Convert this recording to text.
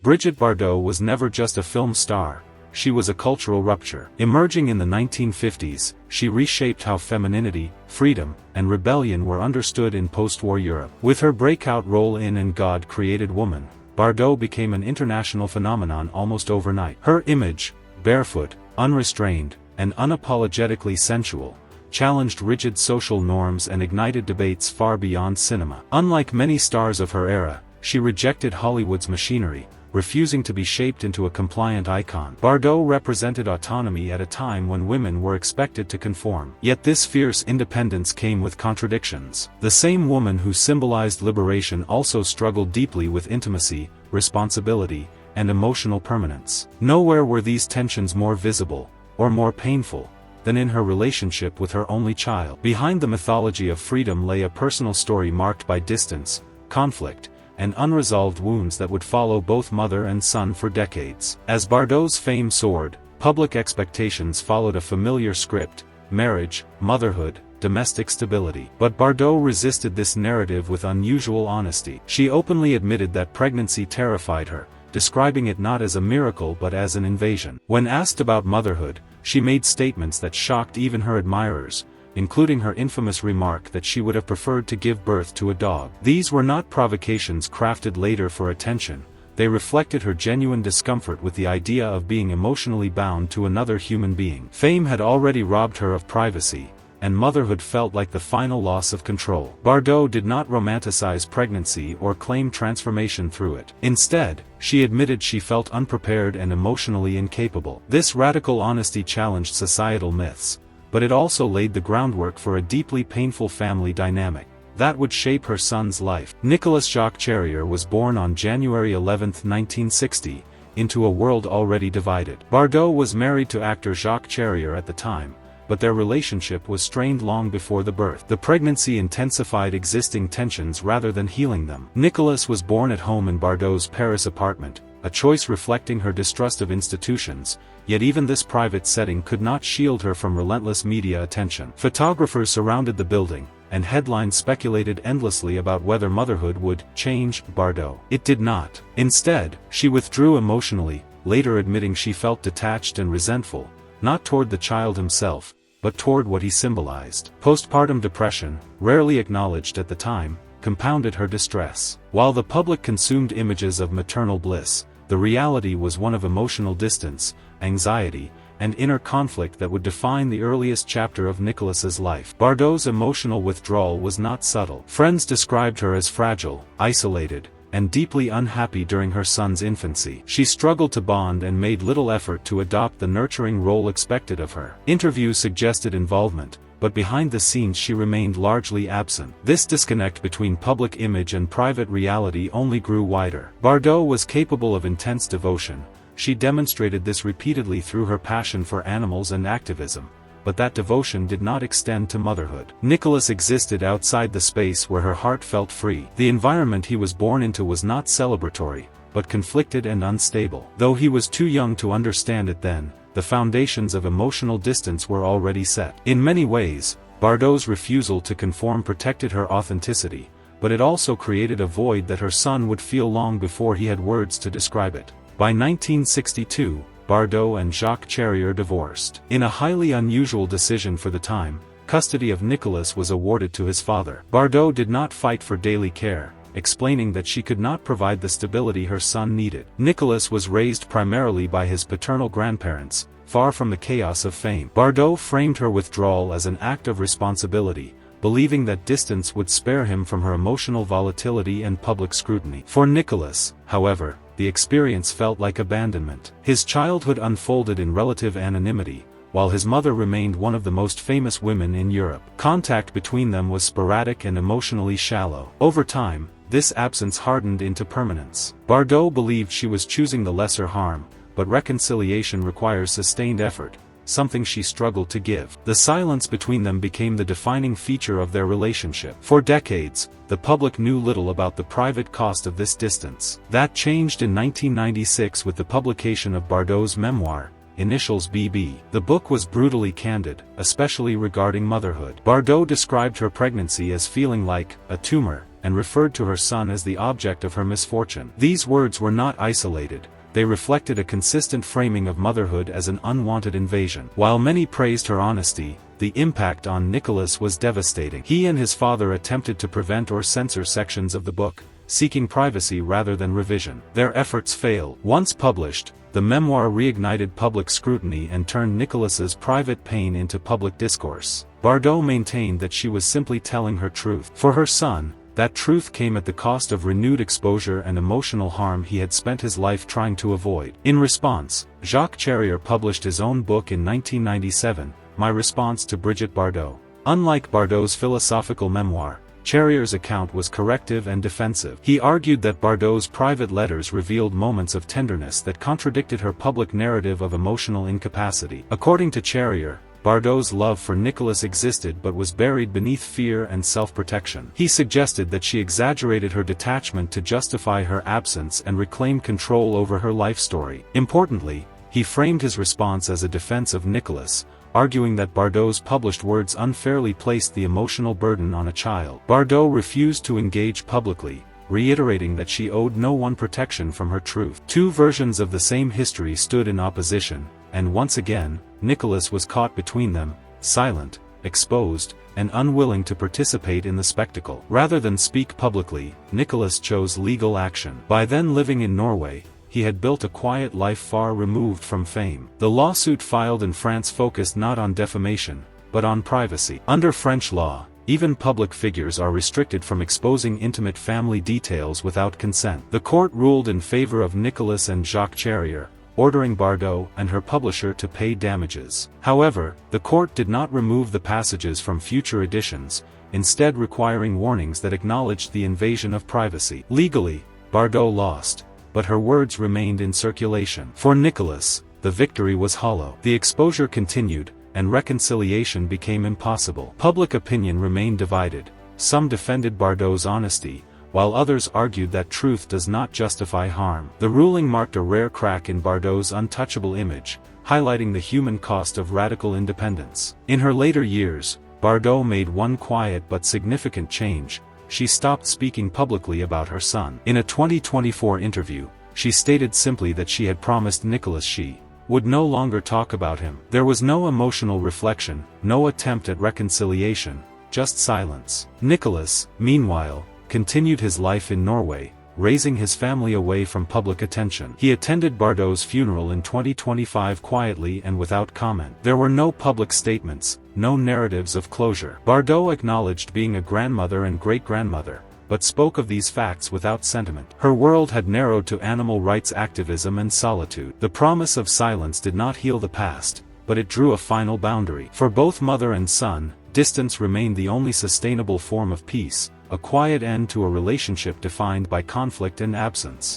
Brigitte Bardot was never just a film star, she was a cultural rupture. Emerging in the 1950s, she reshaped how femininity, freedom, and rebellion were understood in post-war Europe. With her breakout role in And God Created Woman, Bardot became an international phenomenon almost overnight. Her image, barefoot, unrestrained, and unapologetically sensual, challenged rigid social norms and ignited debates far beyond cinema. Unlike many stars of her era, she rejected Hollywood's machinery, refusing to be shaped into a compliant icon. Bardot represented autonomy at a time when women were expected to conform. Yet this fierce independence came with contradictions. The same woman who symbolized liberation also struggled deeply with intimacy, responsibility, and emotional permanence. Nowhere were these tensions more visible, or more painful, than in her relationship with her only child. Behind the mythology of freedom lay a personal story marked by distance, conflict, and unresolved wounds that would follow both mother and son for decades. As Bardot's fame soared, public expectations followed a familiar script: marriage, motherhood, domestic stability. But Bardot resisted this narrative with unusual honesty. She openly admitted that pregnancy terrified her, describing it not as a miracle but as an invasion. When asked about motherhood, she made statements that shocked even her admirers, including her infamous remark that she would have preferred to give birth to a dog. These were not provocations crafted later for attention, they reflected her genuine discomfort with the idea of being emotionally bound to another human being. Fame had already robbed her of privacy, and motherhood felt like the final loss of control. Bardot did not romanticize pregnancy or claim transformation through it. Instead, she admitted she felt unprepared and emotionally incapable. This radical honesty challenged societal myths, but it also laid the groundwork for a deeply painful family dynamic that would shape her son's life. Nicolas Jacques Charrier was born on January 11, 1960, into a world already divided. Bardot was married to actor Jacques Charrier at the time, but their relationship was strained long before the birth. The pregnancy intensified existing tensions rather than healing them. Nicolas was born at home in Bardot's Paris apartment, a choice reflecting her distrust of institutions, yet even this private setting could not shield her from relentless media attention. Photographers surrounded the building, and headlines speculated endlessly about whether motherhood would change Bardot. It did not. Instead, she withdrew emotionally, later admitting she felt detached and resentful, not toward the child himself, but toward what he symbolized. Postpartum depression, rarely acknowledged at the time, compounded her distress. While the public consumed images of maternal bliss, the reality was one of emotional distance, anxiety, and inner conflict that would define the earliest chapter of Nicolas's life. Bardot's emotional withdrawal was not subtle. Friends described her as fragile, isolated, and deeply unhappy during her son's infancy. She struggled to bond and made little effort to adopt the nurturing role expected of her. Interviews suggested involvement, but behind the scenes she remained largely absent. This disconnect between public image and private reality only grew wider. Bardot was capable of intense devotion. She demonstrated this repeatedly through her passion for animals and activism, but that devotion did not extend to motherhood. Nicolas existed outside the space where her heart felt free. The environment he was born into was not celebratory, but conflicted and unstable. Though he was too young to understand it then, the foundations of emotional distance were already set. In many ways, Bardot's refusal to conform protected her authenticity, but it also created a void that her son would feel long before he had words to describe it. By 1962, Bardot and Jacques Charrier divorced. In a highly unusual decision for the time, custody of Nicolas was awarded to his father. Bardot did not fight for daily care, explaining that she could not provide the stability her son needed. Nicolas was raised primarily by his paternal grandparents, far from the chaos of fame. Bardot framed her withdrawal as an act of responsibility, believing that distance would spare him from her emotional volatility and public scrutiny. For Nicolas, however, the experience felt like abandonment. His childhood unfolded in relative anonymity, while his mother remained one of the most famous women in Europe. Contact between them was sporadic and emotionally shallow. Over time, this absence hardened into permanence. Bardot believed she was choosing the lesser harm, but reconciliation requires sustained effort, something she struggled to give. The silence between them became the defining feature of their relationship. For decades, the public knew little about the private cost of this distance. That changed in 1996 with the publication of Bardot's memoir, Initials BB. The book was brutally candid, especially regarding motherhood. Bardot described her pregnancy as feeling like a tumor, and referred to her son as the object of her misfortune. These words were not isolated. They reflected a consistent framing of motherhood as an unwanted invasion. While many praised her honesty, the impact on Nicholas was devastating. He and his father attempted to prevent or censor sections of the book, seeking privacy rather than revision. Their efforts failed. Once published, the memoir reignited public scrutiny and turned Nicholas's private pain into public discourse. Bardot maintained that she was simply telling her truth. For her son, that truth came at the cost of renewed exposure and emotional harm he had spent his life trying to avoid. In response, Jacques Charrier published his own book in 1997, My Response to Brigitte Bardot. Unlike Bardot's philosophical memoir, Charrier's account was corrective and defensive. He argued that Bardot's private letters revealed moments of tenderness that contradicted her public narrative of emotional incapacity. According to Charrier, Bardot's love for Nicholas existed but was buried beneath fear and self-protection. He suggested that she exaggerated her detachment to justify her absence and reclaim control over her life story. Importantly, he framed his response as a defense of Nicholas, arguing that Bardot's published words unfairly placed the emotional burden on a child. Bardot refused to engage publicly, reiterating that she owed no one protection from her truth. Two versions of the same history stood in opposition, and once again, Nicholas was caught between them, silent, exposed, and unwilling to participate in the spectacle. Rather than speak publicly, Nicholas chose legal action. By then living in Norway, he had built a quiet life far removed from fame. The lawsuit filed in France focused not on defamation, but on privacy. Under French law, even public figures are restricted from exposing intimate family details without consent. The court ruled in favor of Nicholas and Jacques Charrier, ordering Bardot and her publisher to pay damages. However, the court did not remove the passages from future editions, instead requiring warnings that acknowledged the invasion of privacy. Legally, Bardot lost, but her words remained in circulation. For Nicholas, the victory was hollow. The exposure continued, and reconciliation became impossible. Public opinion remained divided. Some defended Bardot's honesty, while others argued that truth does not justify harm. The ruling marked a rare crack in Bardot's untouchable image, highlighting the human cost of radical independence. In her later years, Bardot made one quiet but significant change. She stopped speaking publicly about her son. In a 2024 interview, she stated simply that she had promised Nicholas she would no longer talk about him. There was no emotional reflection, no attempt at reconciliation, just silence. Nicholas, meanwhile, continued his life in Norway, raising his family away from public attention. He attended Bardot's funeral in 2025 quietly and without comment. There were no public statements, no narratives of closure. Bardot acknowledged being a grandmother and great-grandmother, but spoke of these facts without sentiment. Her world had narrowed to animal rights activism and solitude. The promise of silence did not heal the past, but it drew a final boundary. For both mother and son, distance remained the only sustainable form of peace, a quiet end to a relationship defined by conflict and absence.